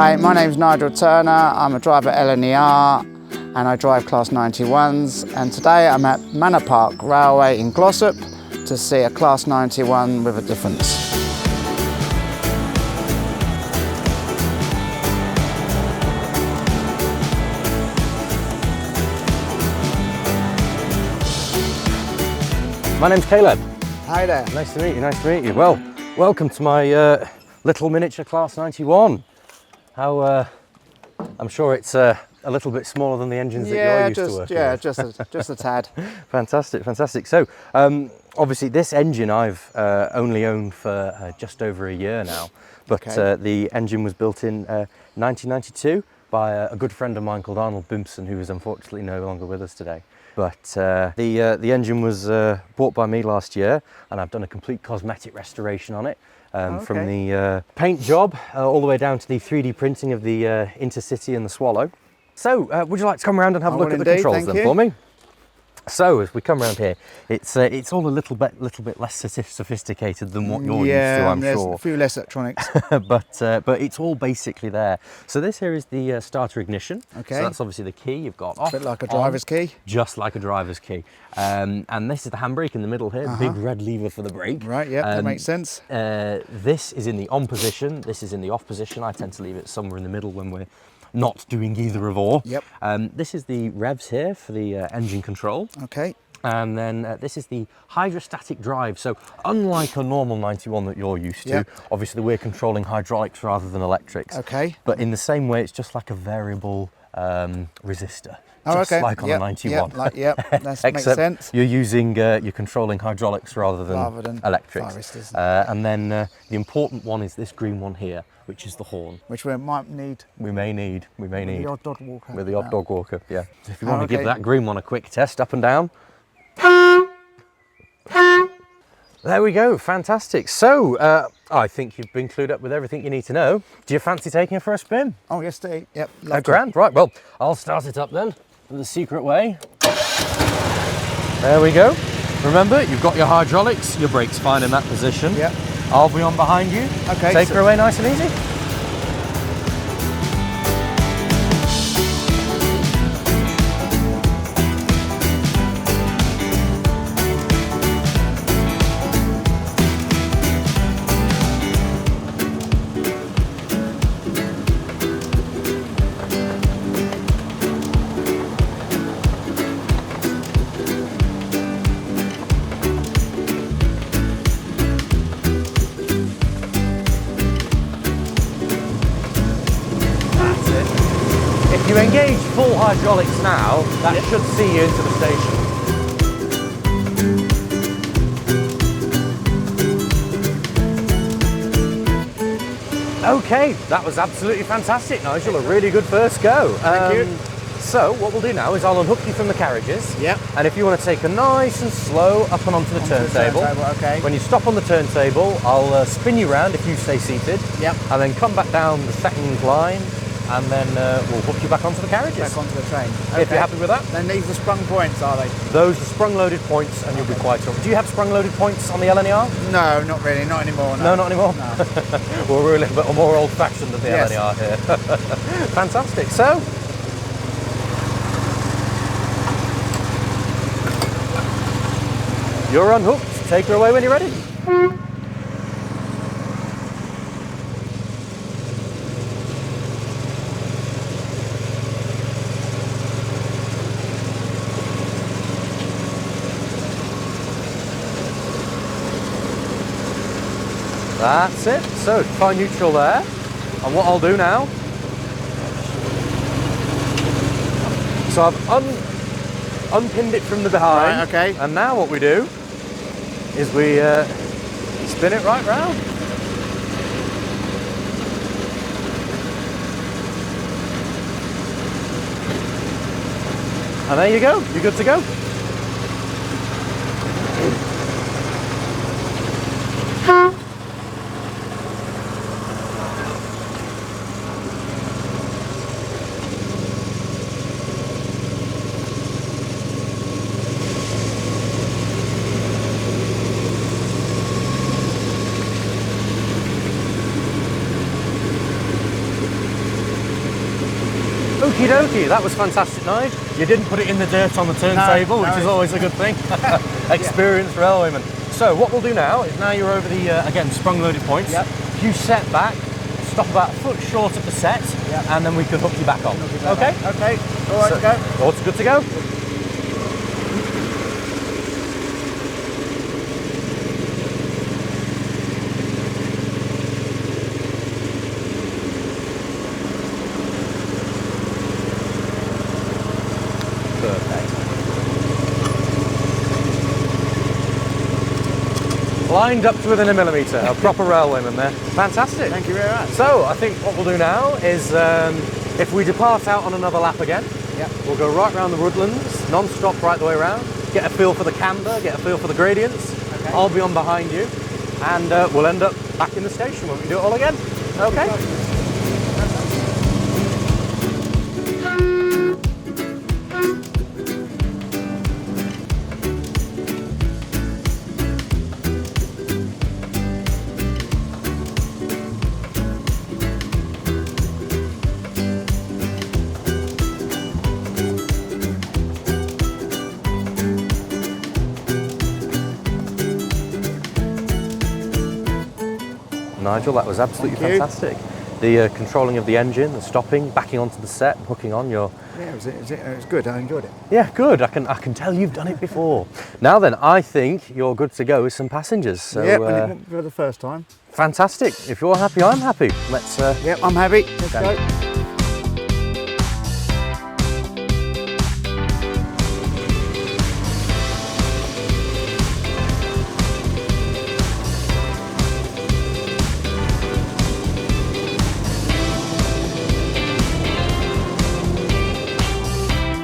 Hi, my name's Nigel Turner. I'm a driver at LNER and I drive Class 91s. And today I'm at Manor Park Railway in Glossop to see a Class 91 with a difference. My name's Caleb. Hi there. Nice to meet you, nice to meet you. Well, welcome to my little miniature Class 91. How, I'm sure it's a little bit smaller than the engines that you're used to working with. just a tad. Fantastic, fantastic. So, obviously this engine I've only owned for just over a year now, but the engine was built in 1992 by a good friend of mine called Arnold Bimpson, who is unfortunately no longer with us today. But the engine was bought by me last year, and I've done a complete cosmetic restoration on it, from the paint job all the way down to the 3D printing of the InterCity and the Swallow. So, would you like to come around and have a look at the controls then for me? So, as we come around here, it's all a little bit less sophisticated than what you're used to, I'm there's sure. a few less electronics. but it's all basically there. So this here is the starter ignition. Okay. So that's obviously the key you've got off. A bit like a driver's key. Just like a driver's key. And this is the handbrake in the middle here, big red lever for the brake. Right, yeah, that makes sense. This is in the on position, this is in the off position. I tend to leave it somewhere in the middle when we're not doing either of or. Yep. This is the revs here for the engine control. Okay. And then this is the hydrostatic drive. So unlike a normal 91 that you're used to, obviously we're controlling hydraulics rather than electrics. Okay. But in the same way, it's just like a variable resistor. Oh, just okay. like on a 91. That makes Except sense. you're using, you're controlling hydraulics rather than electrics. Varistors. And then the important one is this green one here, which is the horn. Which we might need. We may need. With the odd dog walker. With the odd dog walker, yeah. So if you want to give that green one a quick test, up and down. There we go, fantastic. So, I think you've been clued up with everything you need to know. Do you fancy taking it for a spin? Oh, yes, Steve. Yep. Grand. Right, well, I'll start it up then, the secret way. There we go. Remember, you've got your hydraulics, your brake's fine in that position. Yep. I'll be on behind you. Okay. Take her away nice and easy. If you engage full hydraulics now, that should see you into the station. Okay, that was absolutely fantastic, Nigel. A really good first go. Thank you. So what we'll do now is I'll unhook you from the carriages. Yep. And if you want to take a nice and slow up and onto the turntable. Okay. When you stop on the turntable, I'll spin you round if you stay seated. Yep. And then come back down the second line, and then we'll hook you back onto the carriages. Back onto the train. Okay. If you're happy with that. Then these are sprung points, are they? Those are sprung-loaded points, and you'll be quite all right. Do you have sprung-loaded points on the LNER? No, not really. Not anymore. No, not anymore? No. We're a little bit more old-fashioned than the LNER here. Fantastic. So, you're unhooked. Take her away when you're ready. That's it. So, fine neutral there. And what I'll do now, so I've unpinned it from the behind. Right, okay. And now what we do is we spin it right round. And there you go. You're good to go. dokie, that was fantastic, Nigel. You didn't put it in the dirt on the turntable, which is always a good thing. Experienced railwayman. So what we'll do now is, now you're over the, again, sprung loaded points, you set back, stop about a foot short of the set, and then we can hook you back on. Okay? Okay, all right to go. All good to go. Lined up to within a millimetre, a proper railwayman there. Fantastic. Thank you very much. So I think what we'll do now is, if we depart out on another lap again, we'll go right round the woodlands, non-stop right the way around, get a feel for the camber, get a feel for the gradients. Okay. I'll be on behind you, and we'll end up back in the station when we do it all again. Okay? Nigel, that was absolutely fantastic. The controlling of the engine, the stopping, backing onto the set, and hooking on your... Yeah, it was good. I enjoyed it. Yeah, good. I can tell you've done it before. Now then, I think you're good to go with some passengers. So, yep, and it won't be for the first time. Fantastic. If you're happy, I'm happy. Let's... Yep, I'm happy. Let's go.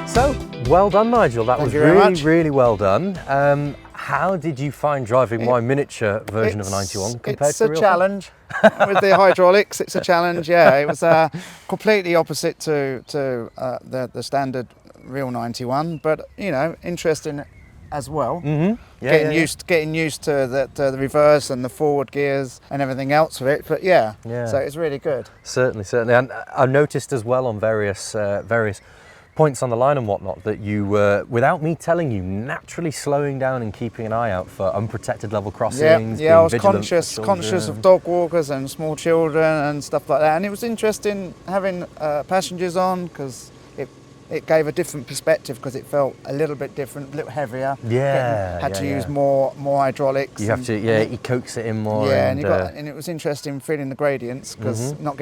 So, well done, Nigel. That was very much. really well done. How did you find driving my miniature version of a 91 compared to It's a real challenge with the hydraulics. It's a challenge. Yeah, it was completely opposite to the standard real 91, but you know, interesting as well. Mm-hmm. Getting used to the reverse and the forward gears and everything else with it. But yeah, so it's really good. Certainly. And I noticed as well on various points on the line and whatnot that you were, without me telling you, naturally slowing down and keeping an eye out for unprotected level crossings. Yeah, I was conscious of dog walkers and small children and stuff like that. And it was interesting having passengers on, because it gave a different perspective, because it felt a little bit different, a little heavier. Had to use more hydraulics. You have to, you coax it in more. Yeah, and it was interesting feeling the gradients, because not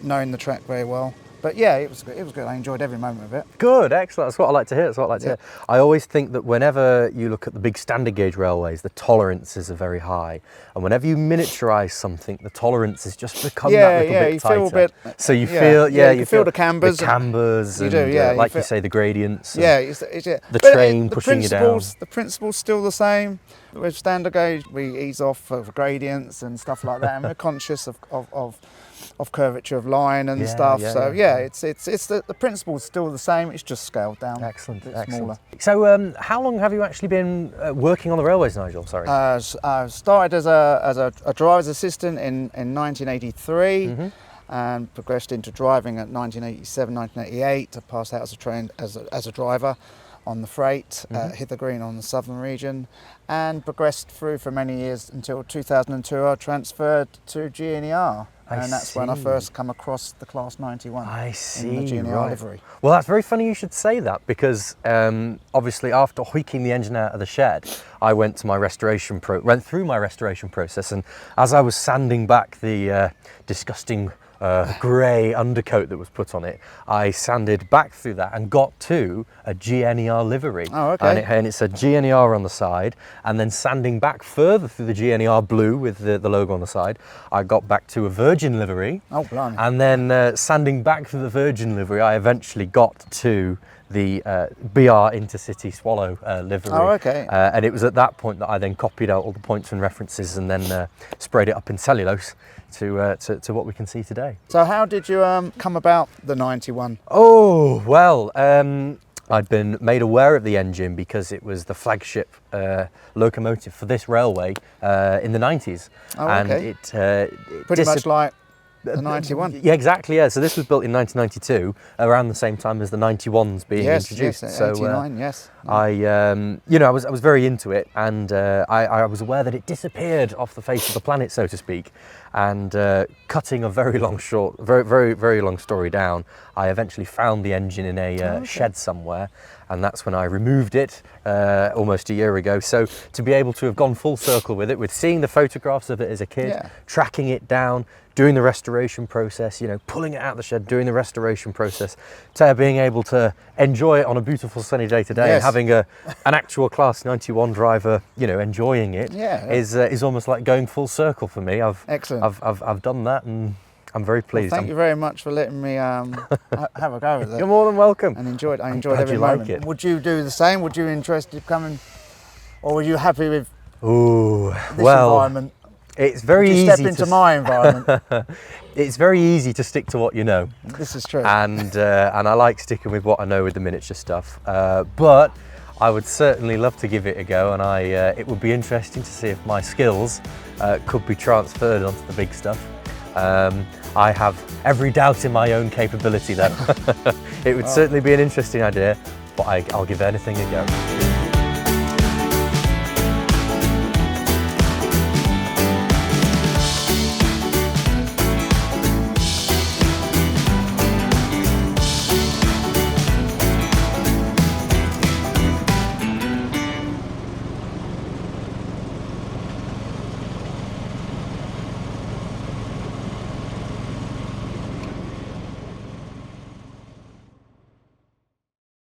knowing the track very well. But yeah, it was good. I enjoyed every moment of it. Good, excellent. That's what I like to hear. I always think that whenever you look at the big standard gauge railways, the tolerances are very high. And whenever you miniaturise something, the tolerances just become that little bit tighter. Feel a bit, so you feel, you feel the cambers. The cambers, you and, do, like you say, the gradients. The train pushing you down. The principle's still the same. With standard gauge, we ease off for gradients and stuff like that, and we're conscious of curvature of line and stuff. It's the principle's still the same. It's just scaled down. Excellent. Smaller. So, how long have you actually been working on the railways, Nigel? Sorry. I started as a driver's assistant in 1983. And progressed into driving at 1987, 1988. I passed out as a driver on the freight, Hither Green on the southern region, and progressed through for many years until 2002. I transferred to GNER, and that's when I first come across the Class 91. I see, in the GNER livery. Well, that's very funny you should say that, because obviously after hoiking the engine out of the shed, I went through my restoration process, and as I was sanding back the disgusting grey undercoat that was put on it, I sanded back through that and got to a GNER livery. Oh, okay. And it said GNER on the side, and then sanding back further through the GNER blue with the logo on the side, I got back to a Virgin livery. Oh, blimey. And then sanding back through the Virgin livery, I eventually got to the BR InterCity Swallow livery. Oh, okay. And it was at that point that I then copied out all the points and references and then sprayed it up in cellulose to what we can see today. So how did you come about the 91? Oh, well, I'd been made aware of the engine because it was the flagship locomotive for this railway in the 90s. Oh, and okay. it pretty much like The 91. Yeah, exactly. Yeah. So this was built in 1992, around the same time as the 91s being introduced. Yes, so 89, yes. I, you know, I was very into it, and I was aware that it disappeared off the face of the planet, so to speak. And cutting a very long story down, I eventually found the engine in a shed somewhere, and that's when I removed it almost a year ago. So to be able to have gone full circle with it, with seeing the photographs of it as a kid, tracking it down, doing the restoration process, you know, pulling it out of the shed, doing the restoration process, to being able to enjoy it on a beautiful sunny day today, and having an actual Class 91 driver, you know, enjoying it, is almost like going full circle for me. Excellent. I've done that, and I'm very pleased. Well, thank you very much for letting me have a go at it. You're more than welcome. And I enjoyed every moment. Like it. Would you do the same? Would you be interested in coming, or were you happy with this environment? It's very easy to step into my environment. It's very easy to stick to what you know. This is true. And I like sticking with what I know with the miniature stuff. But I would certainly love to give it a go, and it would be interesting to see if my skills could be transferred onto the big stuff. I have every doubt in my own capability then. It would certainly be an interesting idea, but I'll give anything a go.